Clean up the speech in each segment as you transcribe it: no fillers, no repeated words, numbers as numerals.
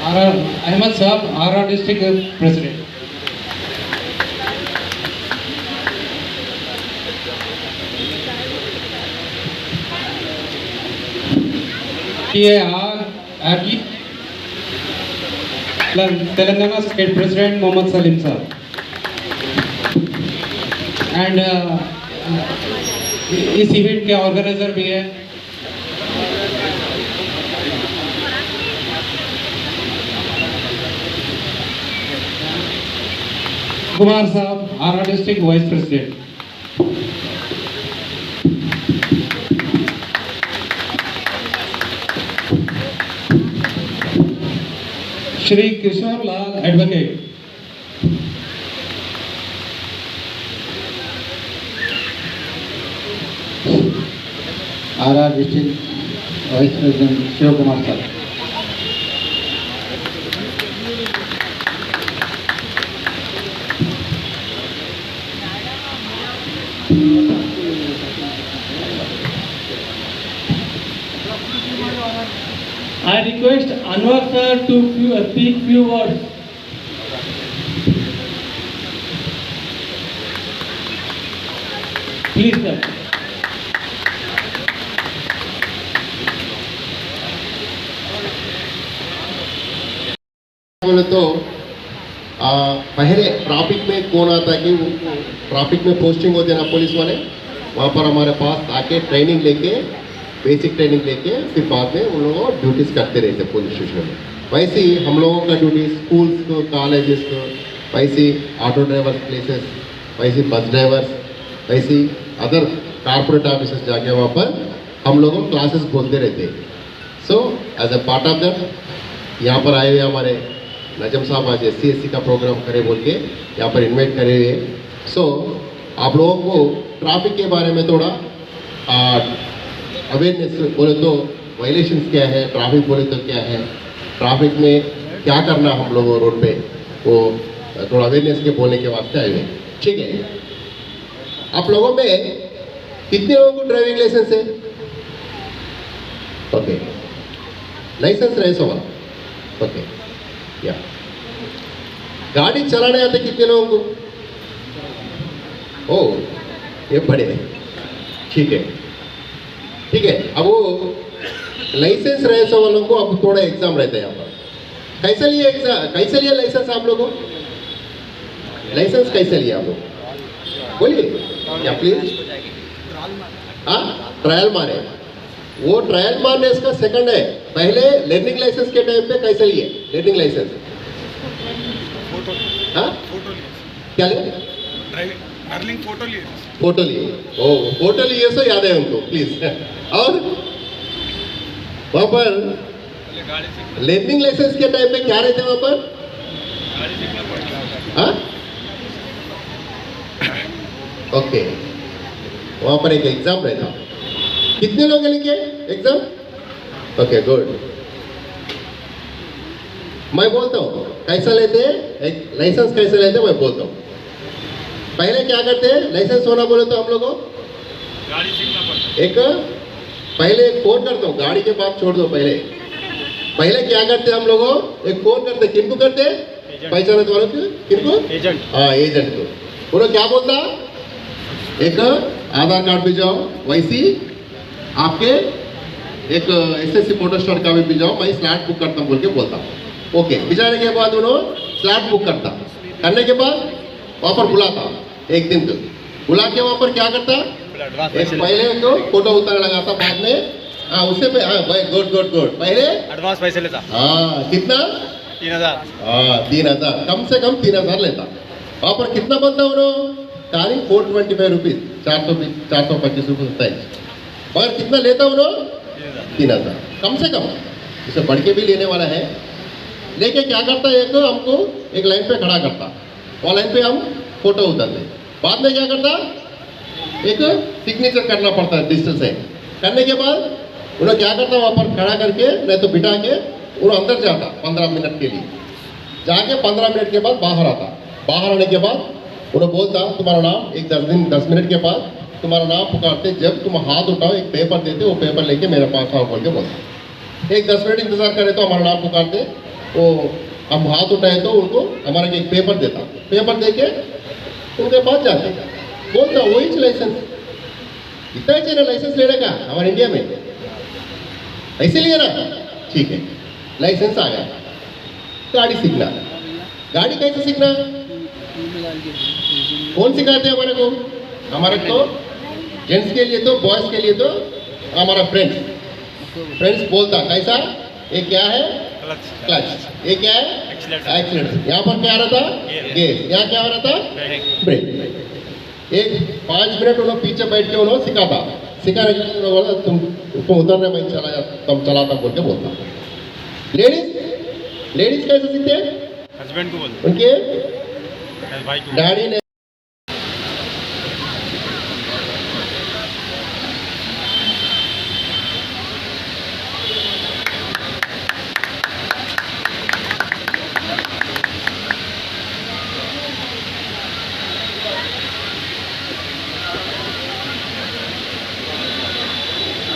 Ahmed Saab, RR District President. Aki, Telangana State President Mohammad Salim Saab. And इस event के organiser भी है कुमार साहब, Arrah district vice president. Shri Kishore Lal advocate. Arrah district vice president Shiv Kumar साहब। I request Anwar sir to speak few words. Please sir. बोले तो पहले traffic में कौन आता है कि ट्रैफिक में पोस्टिंग होते हैं ना पुलिस वाले, वहाँ पर हमारे पास आके ट्रेनिंग लेके, बेसिक ट्रेनिंग लेके फिर बाद में उन लोगों को ड्यूटीज़ करते रहते पुलिस स्टेशन में। वैसे ही हम लोगों का ड्यूटी स्कूल्स को, कॉलेजेस को, वैसे ही ऑटो ड्राइवर प्लेसेस, वैसे बस ड्राइवर्स, वैसे ही अदर कॉर्पोरेट ऑफिस जाके वहाँ पर हम लोगों को क्लासेस बोलते रहते हैं। So as a part of that यहाँ पर आए हुए हमारे नजम साहब आज SC का प्रोग्राम करे बोल के यहाँ पर इन्वाइट करे हुए। सो आप लोगों को ट्रैफिक के बारे में थोड़ा अवेयरनेस बोले तो वायलेशंस क्या है, ट्रैफिक बोले तो क्या है, ट्रैफिक में क्या करना हम लोगों रोड पे, वो थोड़ा अवेयरनेस के बोलने के वास्ते आए हुए। ठीक है, आप लोगों में कितने लोगों को ड्राइविंग लाइसेंस है? ओके, लाइसेंस रहे सवाल। ओके, या गाड़ी चलाने आते कितने लोगों को? ओ, ये बड़े हैं। ठीक है, ठीक है। अब वो लाइसेंस रहे सो वालों को अब थोड़ा एग्जाम रहता है यहाँ पर। कैसे लिए एग्जाम, कैसे लिया लाइसेंस आप लोगों? लाइसेंस कैसे लिया आप लोग बोलिए या प्लीज? हाँ, ट्रायल मारे। वो ट्रायल मारने इसका सेकंड है। पहले लर्निंग लाइसेंस के टाइम पे कैसे लिए लर्निंग लाइसेंस? हाँ, क्या लिए? ड्राइविंग फोटो लिए। फोटो लिए। ओ, फोटो लिए सो याद है उनको प्लीज। और वहाँ पर लर्निंग लाइसेंस के टाइम पे क्या रहते वहाँ पर? हाँ, ओके, वहाँ पर एक एग्जाम रहता। कितने लोग लिखे एग्जाम? Okay, good. मैं बोलता हूँ कैसा लेते हैं लाइसेंस, कैसे लेते हैं मैं बोलता हूँ। पहले क्या करते हैं, लाइसेंस होना बोले तो हम लोगों गाड़ी सीखना पड़ता है। एक पहले एक फोन करता हूँ, गाड़ी के बात छोड़ दो। पहले क्या करते हैं हम लोगों, एक फोन करते। किनको करते हैं? पहचाने वालों को। किनको? एजेंट। हाँ, एजेंट को। उन्होंने क्या बोलता, एक आधार कार्ड भिजाओ, वैसी आपके एक SSC फोटो स्टोर का भी भिजाओ, मैं स्लॉट बुक करता हूँ बोल के बोलता हूँ। ओके, भिजाने के बाद उन्होंने स्लॉट बुक करता। करने के बाद वहाँ पर बुलाता एक दिन को, बुला के वहाँ पर क्या करता, एक पहले तो फोटो उतार लगाता, बाद में हाँ उससे पे हाँ भाई गुड गुड गुड, पहले एडवांस पैसे लेता। हाँ, कितना? 3000। हाँ, 3000, कम से कम 3000 लेता। वहाँ पर कितना बनता उन्होंने? तारीख 425 रुपीज, 425 रुपये होता है। और कितना लेता उन्होंने? 3000, कम से कम। इसे बढ़ के भी लेने वाला है। लेके क्या करता है, एक हमको एक लाइन पे खड़ा करता, वो लाइन पे हम फोटो उतारते। बाद में क्या करता, एक सिग्नेचर करना पड़ता है डिजिटल से। करने के बाद उन्हें क्या करता, वहाँ पर खड़ा करके नहीं तो बिठा के उन्हें अंदर जाता 15 मिनट के लिए। जाके 15 मिनट के बाद बाहर आता। बाहर आने के बाद उन्हें बोलता तुम्हारा नाम, एक 10 मिनट के बाद तुम्हारा नाम पुकारते। जब तुम हाथ उठाओ एक पेपर देते, वो पेपर लेके मेरे पास आओ बोल के बोलता। एक 10 मिनट इंतजार करे तो हमारा नाम पुकारते, वो हम हाथ उठाए तो उनको हमारा एक पेपर देता, पेपर दे के उनके पास जाते, बोलता वही लाइसेंस, इतना ही चाहिए लाइसेंस लेने का हमारे इंडिया में, ऐसे लिए ना, ठीक है लाइसेंस आ गया, गाड़ी सीखना, गाड़ी कैसे सीखना, कौन सिखाते हैं हमारे को, हमारे तो जेंट्स के लिए तो बॉयज के लिए तो हमारा फ्रेंड्स बोलता कैसा, ये क्या है क्लच, ये क्या है एक्सीलेटर, यहाँ पर क्या आ रहा था गेयर, यहाँ क्या आ रहा था ब्रेक। एक 5 मिनट उन्होंने पीछे बैठ के उन्होंने सिखाता, सिखाने के लिए बोला तुम उतरने में चला जा, तुम चलाता बोल के बोलता। लेडीज कैसे सीखते हैं, हस्बैंड को बोलते उनके भाई को। डैडी ने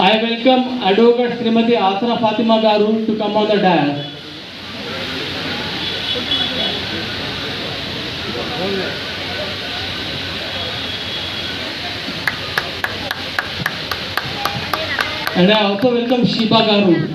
I welcome Advocate Srimati Asra Fatima Garu to come on the dais. And I also welcome Shiba Garu.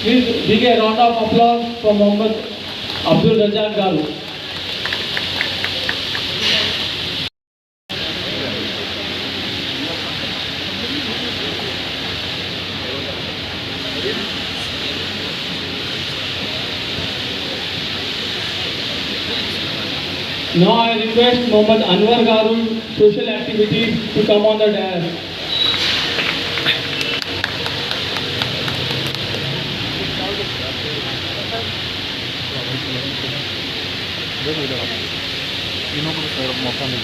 Please give a round of applause for Mohammed Abdul Razak Garu. Now I request Mohammed Anwar Garu, social activities, to come on the dais. मौका मिल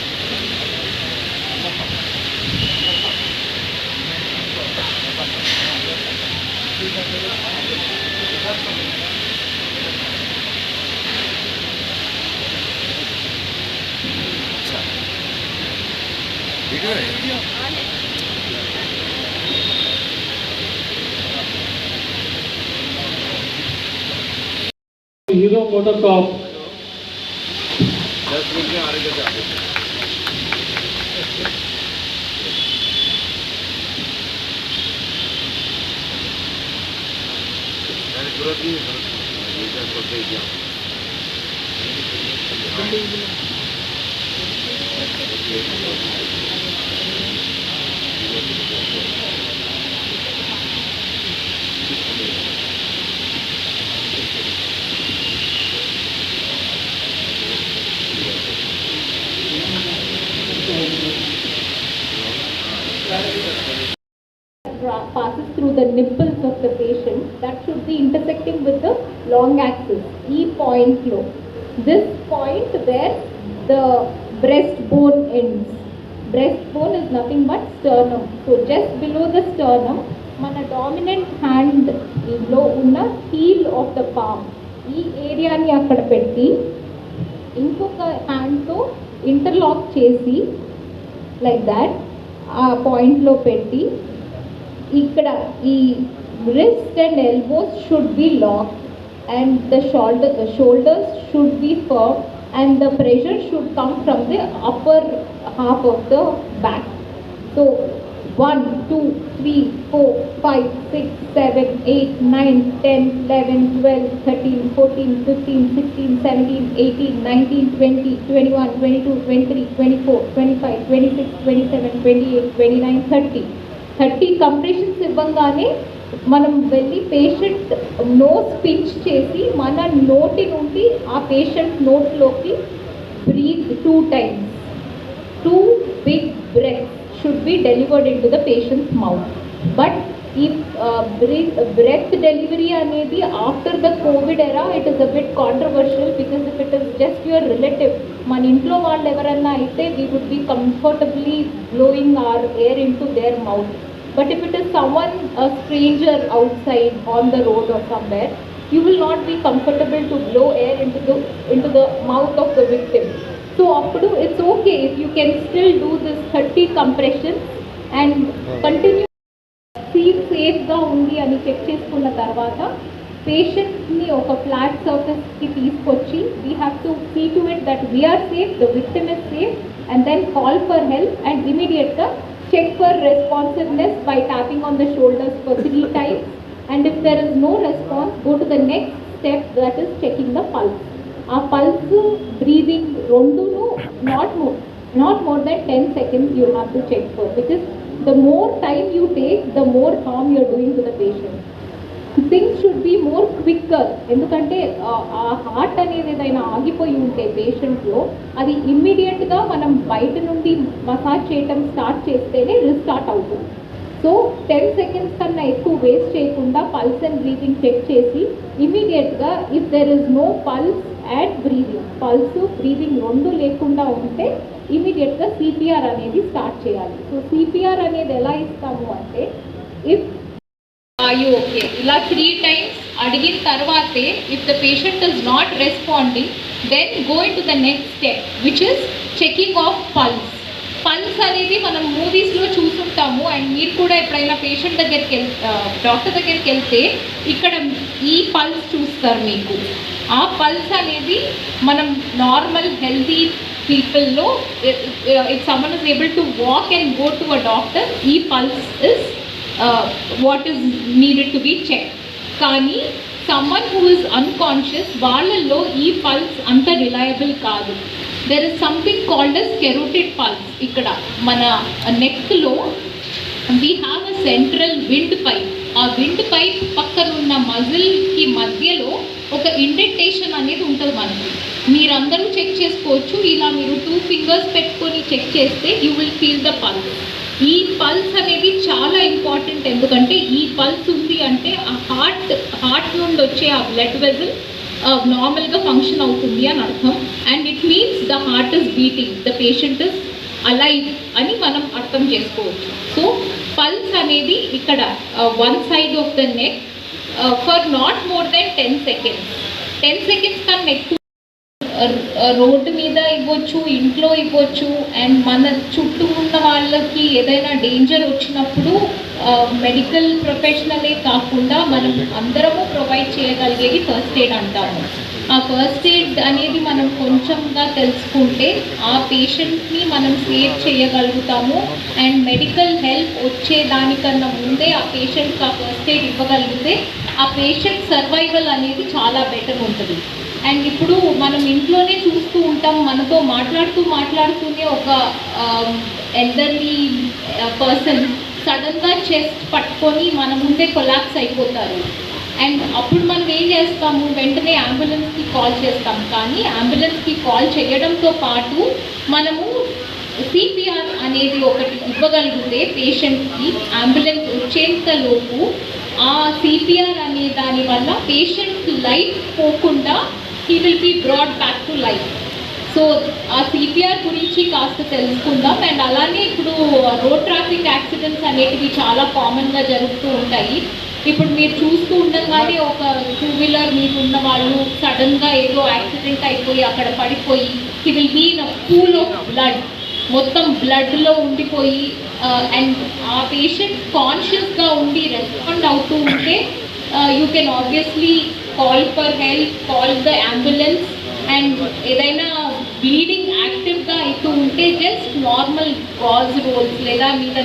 Hero Motorcorp. Passes through the nipples of the patient, that should be intersecting with the long axis, E point low. This point where the breastbone ends. Breastbone is nothing but sternum. So just below the sternum, mana dominant hand lo unna heel of the palm. Ee area ni akkada petti inkoka hand to interlock chesi like that. ఆ పాయింట్లో పెట్టి ఇక్కడ ఈ wrist and elbows should be locked and the shoulders should be firm and the pressure should come from the upper half of the back. So 1, 2, 3, 4, 5, 6, 7, 8, 9, 10, 11, 12, 13, 14, 15, 16, 17, 18, 19, 20, 21, 22, 23, 24, 25, 26, 27, 28, 29, 30. 30 compressions ఇవ్వంగానే మనం వెళ్ళి patient nose pinch చేసి మన నోటి నుండి ఆ పేషెంట్ నోట్లోకి breath 2 times. 2 big breaths should be delivered into the patient's mouth. But if breath delivery anedi after the COVID era, it is a bit controversial because if it is just your relative, man intlo vallu evaranna aithe we would be comfortably blowing our air into their mouth. But if it is someone, a stranger outside on the road or somewhere, you will not be comfortable to blow air into the mouth of the victim. So appudu it's okay if you can still do this 30 compressions and continue. Feel safe ga undi ani check cheskunna tarvata patient ni oka flat surface ki teeskochi we have to see to it that we are safe, the victim is safe, and then call for help and immediate check for responsiveness by tapping on the shoulders for 3 times, and if there is no response, go to the next step, that is checking the pulse. Our pulse breathing rondunu not more than 10 seconds you have to check for, because the more time you take, the more harm you are doing to the patient. Things should be more quicker, ఎందుకంటే ఆ heart అనేది ఏదైనా ఆగిపోయి ఉంటే పేషెంట్లో అది ఇమ్మీడియట్గా మనం బయట నుండి మసాజ్ చేయటం స్టార్ట్ చేస్తేనే రీస్టార్ట్ అవుతుంది. సో 10 seconds కన్నా ఎక్కువ వేస్ట్ చేయకుండా పల్స్ అండ్ బ్రీతింగ్ చెక్ చేసి ఇమ్మీడియట్గా if there is no pulse and breathing, pulse breathing రెండు లేకుండా ఉంటే ఇమ్మీడియట్గా సిపిఆర్ అనేది స్టార్ట్ చేయాలి. సో సిపిఆర్ అనేది ఎలా ఇస్తాము అంటే ఇఫ్ are you okay ఇలా 3 times అడిగిన తర్వాతే if the patient is not responding then go into the next step which is checking of pulse. Pulse అనేది మనం మూవీస్లో చూసుంటాము అండ్ మీరు కూడా ఎప్పుడైనా పేషెంట్ దగ్గరికి డాక్టర్ దగ్గరికి వెళ్తే ఇక్కడ ఈ పల్స్ చూస్తారు మీకు. ఆ పల్స్ అనేది మనం నార్మల్ హెల్తీ పీపుల్లో if someone is able to walk and go to a doctor, ఈ pulse is what is needed to be checked. కానీ someone who is unconscious వాళ్ళల్లో ఈ పల్స్ అంత రిలయబుల్ కాదు. There is something called as carotid pulse. ఇక్కడ మన నెక్లో we have a central wind pipe. ఆ wind pipe పక్కన ఉన్న మజిల్కి మధ్యలో ఒక ఇండెంటేషన్ అనేది ఉంటుంది మనకి. మీరందరూ చెక్ చేసుకోవచ్చు. ఇలా మీరు 2 fingers పెట్టుకొని చెక్ చేస్తే you will feel the pulse. ఈ పల్స్ అనేది చాలా ఇంపార్టెంట్. ఎందుకంటే ఈ పల్స్ ఉంది అంటే ఆ హార్ట్ నుండి వచ్చే ఆ బ్లడ్ వెజల్ నార్మల్గా ఫంక్షన్ అవుతుంది అని అర్థం. And it means the heart is beating, the patient is alive అని మనం అర్థం చేసుకోవచ్చు. సో పల్స్ అనేది ఇక్కడ one side of the neck for not more than 10 seconds. 10 seconds కన్నా ఎక్కువ రోడ్డు మీద ఇవ్వచ్చు, ఇంట్లో ఇవ్వచ్చు. అండ్ మన చుట్టూ ఉన్న వాళ్ళకి ఏదైనా డేంజర్ వచ్చినప్పుడు మెడికల్ ప్రొఫెషనలే కాకుండా మనం అందరము ప్రొవైడ్ చేయగలిగేది ఫస్ట్ ఎయిడ్ అంటాము. ఆ ఫస్ట్ ఎయిడ్ అనేది మనం కొంచెంగా తెలుసుకుంటే ఆ పేషెంట్ని మనం సేవ్ చేయగలుగుతాము. అండ్ మెడికల్ హెల్ప్ వచ్చేదానికన్నా ముందే ఆ పేషెంట్కి ఆ ఫస్ట్ ఎయిడ్ ఇవ్వగలిగితే ఆ పేషెంట్ సర్వైవల్ అనేది చాలా బెటర్ ఉంటుంది. అండ్ ఇప్పుడు మనం ఇంట్లోనే చూస్తూ ఉంటాం, మనతో మాట్లాడుతూనే ఒక ఎల్డర్లీ పర్సన్ సడన్గా చెస్ట్ పట్టుకొని మన ముందే కొలాప్స్ అయిపోతారు. అండ్ అప్పుడు మనం ఏం చేస్తాము, వెంటనే అంబులెన్స్కి కాల్ చేస్తాం. కానీ అంబులెన్స్కి కాల్ చేయడంతో పాటు మనము సిపిఆర్ అనేది ఒకటి ఇవ్వగలిగితే పేషెంట్కి అంబులెన్స్ వచ్చేంతలోపు ఆ సిపిఆర్ అనే దాని వల్ల పేషెంట్ లైఫ్ పోకుండా he will be brought back to life. So ఆ సిపిఆర్ గురించి కాస్త తెలుసుకుందాం. అండ్ అలానే ఇప్పుడు రోడ్ ట్రాఫిక్ యాక్సిడెంట్స్ అనేటివి చాలా కామన్గా జరుగుతూ ఉంటాయి. ఇప్పుడు మీరు చూస్తూ ఉండగానే ఒక 2 wheeler మీద ఉన్న వాళ్ళు సడన్గా ఏదో యాక్సిడెంట్ అయిపోయి అక్కడ పడిపోయి he will be in a pool of blood, మొత్తం బ్లడ్లో ఉండిపోయి అండ్ ఆ పేషెంట్ కాన్షియస్గా ఉండి రెస్పాండ్ అవుతూ ఉంటే you can obviously call for help, call the ambulance. And ఏదైనా బ్లీడింగ్ యాక్టివ్గా అవుతూ ఉంటే జస్ట్ నార్మల్ గాజ్ రోల్స్ లేదా మీద